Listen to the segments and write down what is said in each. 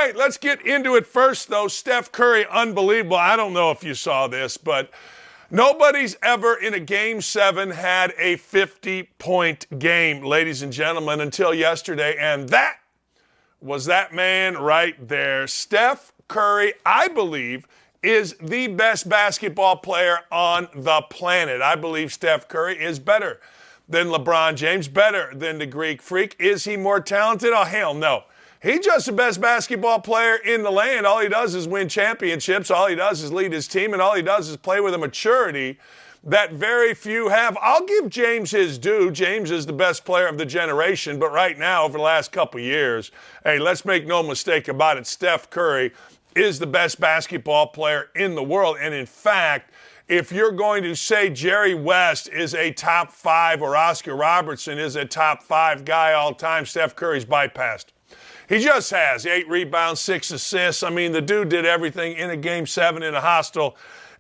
right, let's get into it first, though. Steph Curry, unbelievable. I don't know if you saw this, but nobody's ever in a Game 7 had a 50-point game, ladies and gentlemen, until yesterday. And that was that man right there. Steph Curry, I believe, is the best basketball player on the planet. I believe Steph Curry is better than LeBron James, better than the Greek Freak. Is he more talented? Oh, hell no. He's just the best basketball player in the land. All he does is win championships. All he does is lead his team, and all he does is play with a maturity that very few have. I'll give James his due. James is the best player of the generation, but right now, over the last couple of years, hey, let's make no mistake about it, Steph Curry is the best basketball player in the world. And in fact, if you're going to say Jerry West is a top 5 or Oscar Robertson is a top 5 guy all time, Steph Curry's bypassed. He just has 8 rebounds, 6 assists. I mean, the dude did everything in a Game 7 in a hostile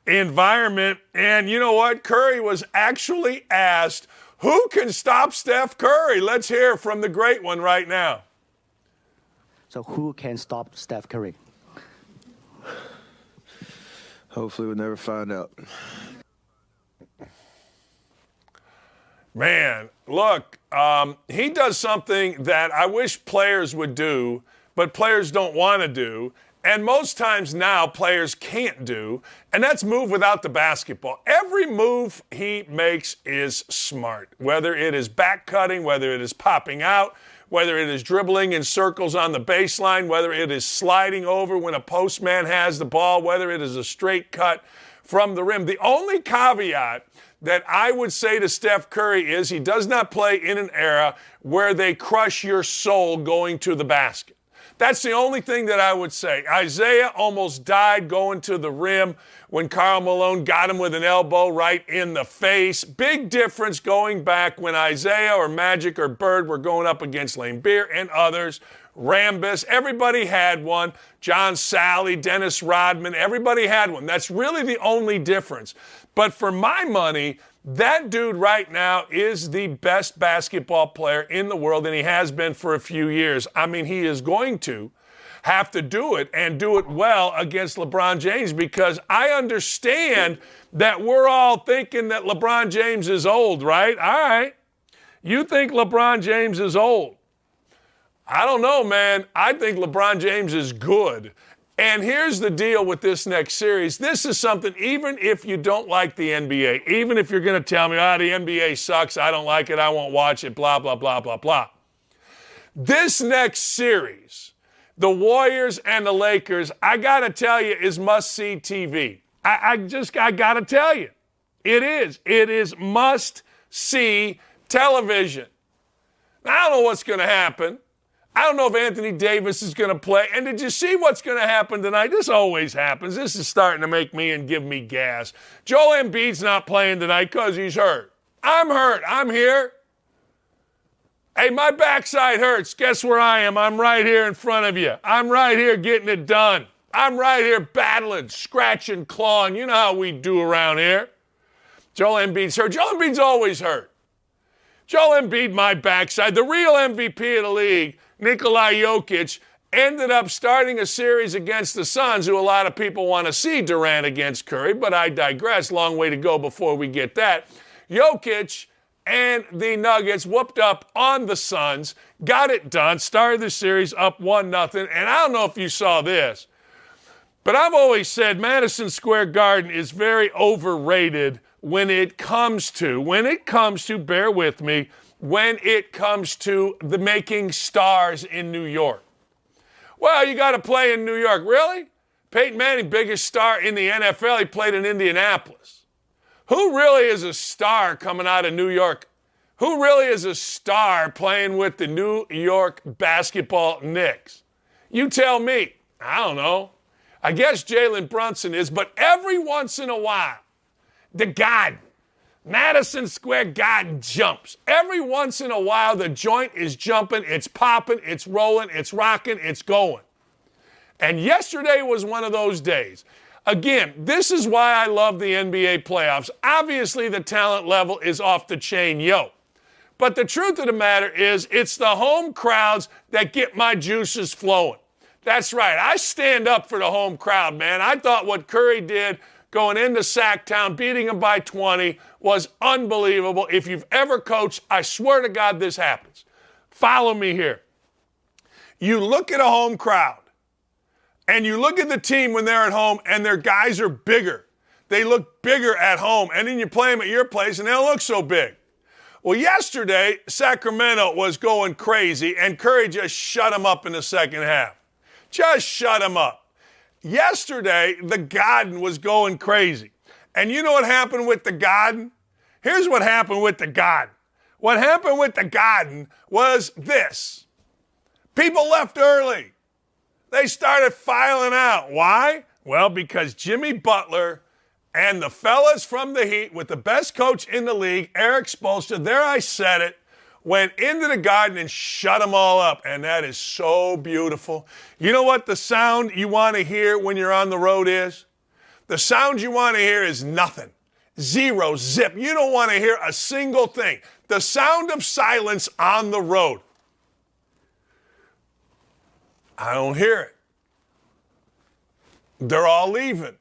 environment. And you know what? Curry was actually asked, who can stop Steph Curry? Let's hear from the great one right now. So who can stop Steph Curry? Hopefully we'll never find out. Man, look, he does something that I wish players would do, but players don't want to do. And most times now players can't do, and that's move without the basketball. Every move he makes is smart, whether it is back cutting, whether it is popping out, whether it is dribbling in circles on the baseline, whether it is sliding over when a postman has the ball, whether it is a straight cut from the rim. The only caveat that I would say to Steph Curry is he does not play in an era where they crush your soul going to the basket. That's the only thing that I would say. Isaiah almost died going to the rim when Karl Malone got him with an elbow right in the face. Big difference going back when Isaiah or Magic or Bird were going up against Lane Beer and others. Rambus, everybody had one. John Sally, Dennis Rodman, everybody had one. That's really the only difference. But for my money, that dude right now is the best basketball player in the world, and he has been for a few years. I mean, he is going to have to do it and do it well against LeBron James, because I understand that we're all thinking that LeBron James is old, right? All right. You think LeBron James is old. I don't know, man. I think LeBron James is good. And here's the deal with this next series. This is something, even if you don't like the NBA, even if you're going to tell me, the NBA sucks, I don't like it, I won't watch it, blah, blah, blah, blah, blah. This next series, the Warriors and the Lakers, I got to tell you, is must-see TV. I got to tell you, it is. It is must-see television. Now, I don't know what's going to happen. I don't know if Anthony Davis is going to play. And did you see what's going to happen tonight? This always happens. This is starting to make me and give me gas. Joel Embiid's not playing tonight because he's hurt. I'm hurt. I'm here. Hey, my backside hurts. Guess where I am? I'm right here in front of you. I'm right here getting it done. I'm right here battling, scratching, clawing. You know how we do around here. Joel Embiid's hurt. Joel Embiid's always hurt. Joel Embiid, my backside, the real MVP of the league, Nikola Jokic, ended up starting a series against the Suns, who a lot of people want to see Durant against Curry, but I digress. Long way to go before we get that. Jokic and the Nuggets whooped up on the Suns, got it done, started the series up 1-0. And I don't know if you saw this, but I've always said Madison Square Garden is very overrated when it comes to, bear with me, when it comes to the making stars in New York. Well, you got to play in New York. Really? Peyton Manning, biggest star in the NFL, he played in Indianapolis. Who really is a star coming out of New York? Who really is a star playing with the New York basketball Knicks? You tell me. I don't know. I guess Jalen Brunson is, but every once in a while, the Garden, Madison Square Garden jumps. Every once in a while, the joint is jumping, it's popping, it's rolling, it's rocking, it's going. And yesterday was one of those days. Again, this is why I love the NBA playoffs. Obviously, the talent level is off the chain, But the truth of the matter is, it's the home crowds that get my juices flowing. That's right. I stand up for the home crowd, man. I thought what Curry did going into Sacktown, beating him by 20, was unbelievable. If you've ever coached, I swear to God this happens. Follow me here. You look at a home crowd, and you look at the team when they're at home, and their guys are bigger. They look bigger at home, and then you play them at your place, and they don't look so big. Well, yesterday, Sacramento was going crazy, and Curry just shut them up in the second half. Just shut them up. Yesterday, the Garden was going crazy. And you know what happened with the Garden? Here's what happened with the Garden. What happened with the Garden was this. People left early. They started filing out. Why? Well, because Jimmy Butler and the fellas from the Heat with the best coach in the league, Eric Spoelstra, there I said it, went into the Garden and shut them all up. And that is so beautiful. You know what the sound you want to hear when you're on the road is? The sound you want to hear is nothing. Zero, zip. You don't want to hear a single thing. The sound of silence on the road. I don't hear it. They're all leaving.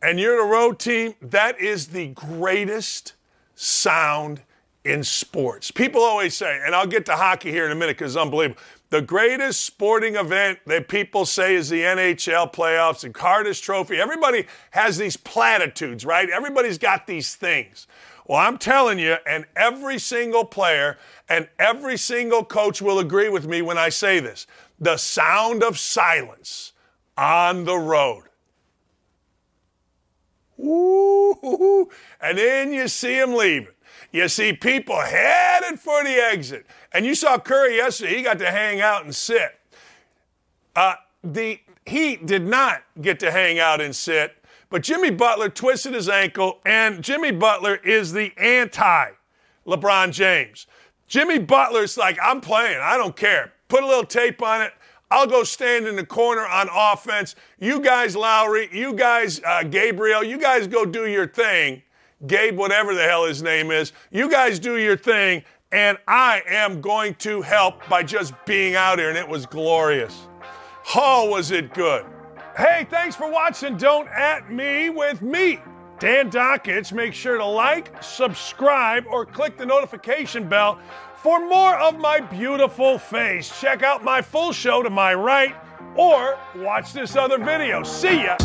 And you're the road team. That is the greatest sound in sports. People always say, and I'll get to hockey here in a minute because it's unbelievable, the greatest sporting event that people say is the NHL playoffs, the Hardest Trophy. Everybody has these platitudes, right? Everybody's got these things. Well, I'm telling you, and every single player and every single coach will agree with me when I say this, the sound of silence on the road. Ooh, and then you see them leaving. You see people headed for the exit. And you saw Curry yesterday. He got to hang out and sit. The Heat did not get to hang out and sit, but Jimmy Butler twisted his ankle, and Jimmy Butler is the anti-LeBron James. Jimmy Butler's like, I'm playing. I don't care. Put a little tape on it. I'll go stand in the corner on offense. You guys, Lowry, you guys, Gabriel, you guys go do your thing. Gabe, whatever the hell his name is, you guys do your thing, and I am going to help by just being out here, and it was glorious. Oh, was it good. Hey, thanks for watching Don't At Me with me, Dan Dakich. Make sure to like, subscribe, or click the notification bell for more of my beautiful face. Check out my full show to my right, or watch this other video. See ya.